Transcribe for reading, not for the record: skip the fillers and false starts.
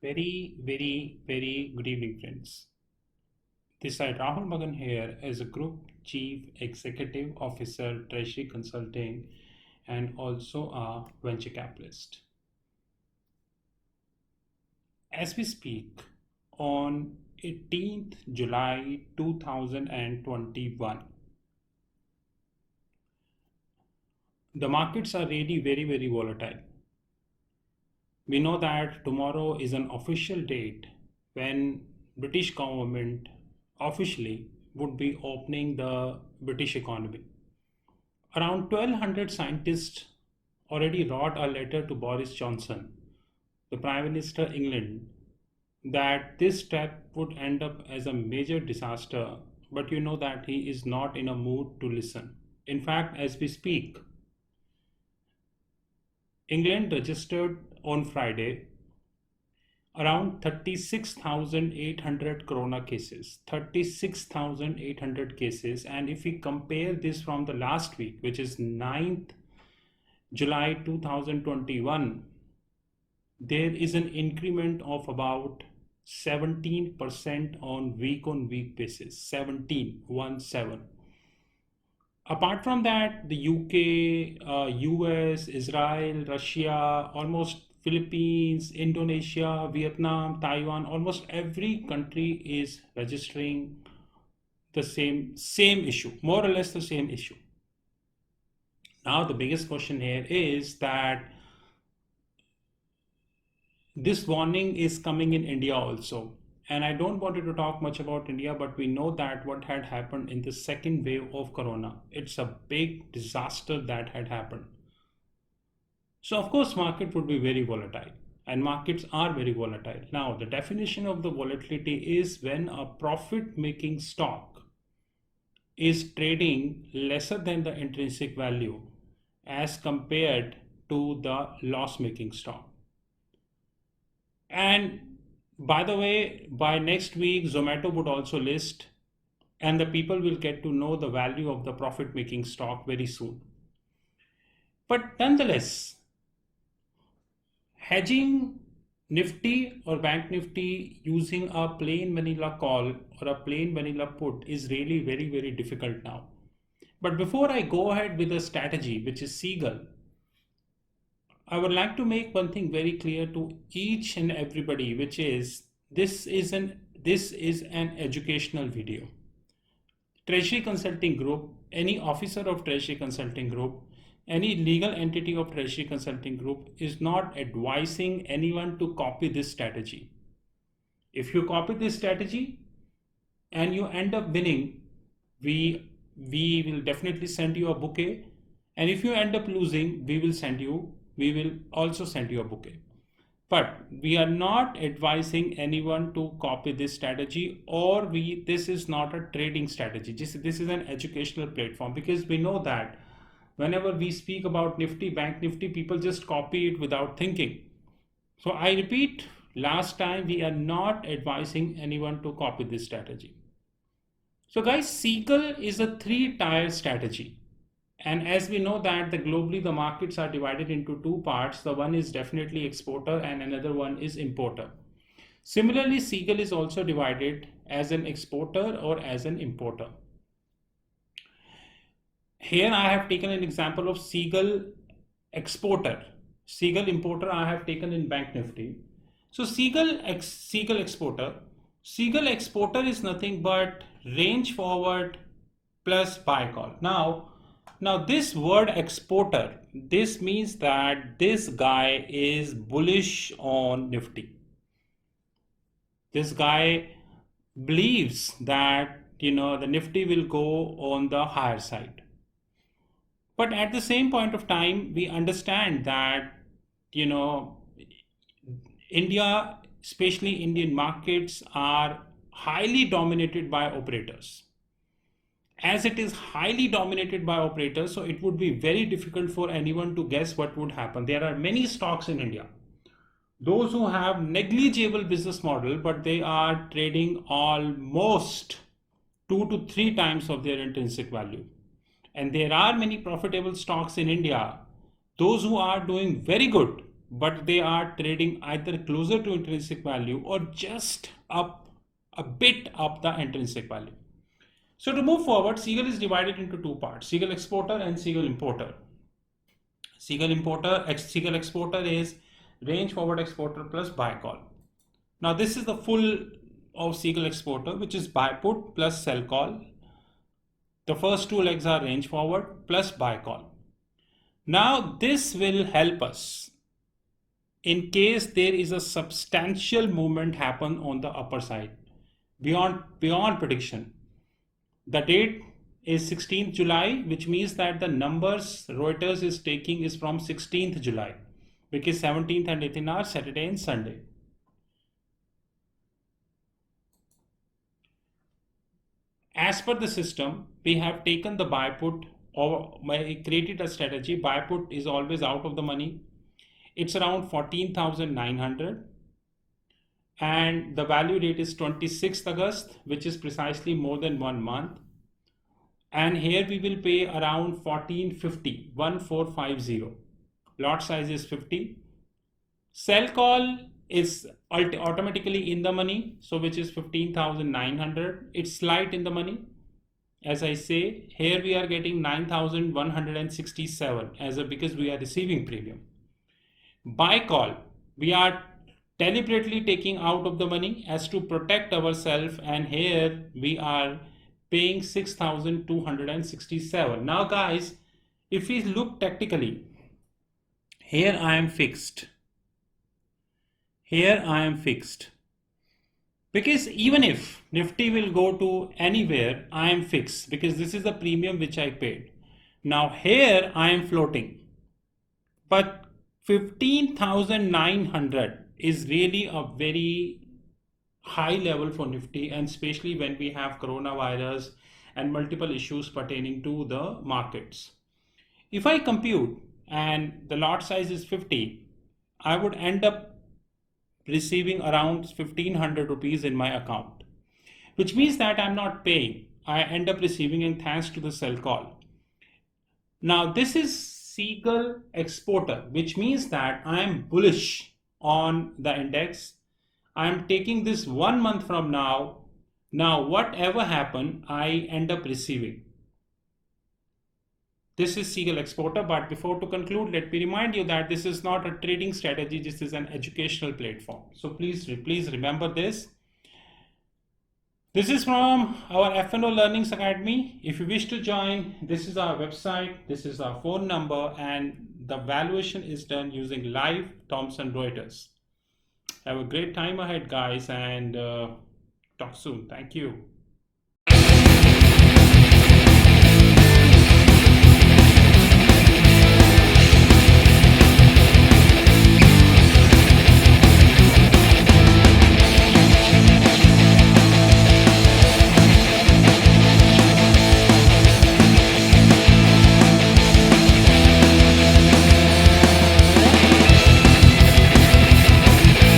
Very good evening, friends. This side Rahul Magan here as a Group Chief Executive Officer, Treasury Consulting, and also a venture capitalist. As we speak, on 18th July 2021, the markets are really very volatile. We know that tomorrow is an official date when British government officially would be opening the British economy. Around 1200 scientists already wrote a letter to Boris Johnson, the Prime Minister of England, that this step would end up as a major disaster, but you know that he is not in a mood to listen. In fact, as we speak, England registered on Friday around 36,800 corona cases. 36,800 cases. And if we compare this from the last week, which is 9th July 2021, there is an increment of about 17% on week basis. 17. Apart from that, the UK, US, Israel, Russia, almost Philippines, Indonesia, Vietnam, Taiwan, almost every country is registering the same issue, more or less the same issue. Now, the biggest question here is that this warning is coming in India also. And I don't want to talk much about India, but we know that what had happened in the second wave of Corona, it's a big disaster that had happened. So of course, market would be very volatile and markets are very volatile. Now, the definition of the volatility is when a profit making stock is trading lesser than the intrinsic value as compared to the loss making stock. And by the way, by next week, Zomato would also list, and the people will get to know the value of the profit making stock very soon. But nonetheless, hedging Nifty or Bank Nifty using a plain vanilla call or a plain vanilla put is really very difficult now. But before I go ahead with the strategy, which is Seagull, I would like to make one thing very clear to each and everybody, which is this is an educational video. Treasury Consulting Group, any officer of Treasury Consulting Group, any legal entity of Treasury Consulting Group is not advising anyone to copy this strategy. If you copy this strategy and you end up winning, we will definitely send you a bouquet. And if you end up losing, we will also send you a bouquet. But we are not advising anyone to copy this strategy, or this is not a trading strategy. This is an educational platform, because we know that whenever we speak about Nifty, Bank Nifty, people just copy it without thinking. So I repeat, last time, we are not advising anyone to copy this strategy. So guys, Seagull is a 3-tier strategy. And as we know that globally the markets are divided into two parts. The one is definitely exporter and another one is importer. Similarly, Seagull is also divided as an exporter or as an importer. Here I have taken an example of Seagull exporter. Seagull importer I have taken in Bank Nifty. So Seagull exporter. Seagull exporter is nothing but range forward plus buy call. Now this word exporter, this means that this guy is bullish on Nifty. This guy believes that, the Nifty will go on the higher side. But at the same point of time, we understand that, India, especially Indian markets, are highly dominated by operators. As it is highly dominated by operators, so it would be very difficult for anyone to guess what would happen. There are many stocks in India, those who have negligible business model, but they are trading almost 2 to 3 times of their intrinsic value. And there are many profitable stocks in India, those who are doing very good, but they are trading either closer to intrinsic value or just up a bit up the intrinsic value. So to move forward, Seagull is divided into two parts: Seagull exporter and Seagull importer. Seagull exporter is range forward exporter plus buy call. Now this is the full of Seagull exporter, which is buy put plus sell call. The first two legs are range forward plus buy call. Now this will help us in case there is a substantial movement happen on the upper side beyond prediction. The date is 16th July, which means that the numbers Reuters is taking is from 16th July, because 17th and 18th are Saturday and Sunday. As per the system, we have taken the buy put, or created a strategy. Buy put is always out of the money. It's around 14,900 and the value date is 26th August, which is precisely more than 1 month. And here we will pay around 1450, 1450. Lot size is 50. Sell call is automatically in the money, so which is 15,900. It's slight in the money. As I say, here we are getting 9,167 because we are receiving premium. Buy call, we are deliberately taking out of the money as to protect ourselves, and here we are paying 6,267. Now guys, if we look tactically, here I am fixed. Here I am fixed. Because even if Nifty will go to anywhere, I am fixed because this is the premium which I paid. Now here I am floating. But 15,900 is really a very high level for Nifty, and especially when we have coronavirus and multiple issues pertaining to the markets. If I compute and the lot size is 50, I would end up receiving around 1,500 rupees in my account, which means that I'm not paying. I end up receiving, and thanks to the sell call. Now this is Seagull exporter, which means that I am bullish on the index. I am taking this 1 month from now. Now whatever happen, I end up receiving. This is Seagull exporter, but before to conclude, let me remind you that this is not a trading strategy. This is an educational platform. So please remember this. This is from our FNO Learnings Academy. If you wish to join, this is our website, this is our phone number, and the valuation is done using live Thomson Reuters. Have a great time ahead, guys, and talk soon. Thank you.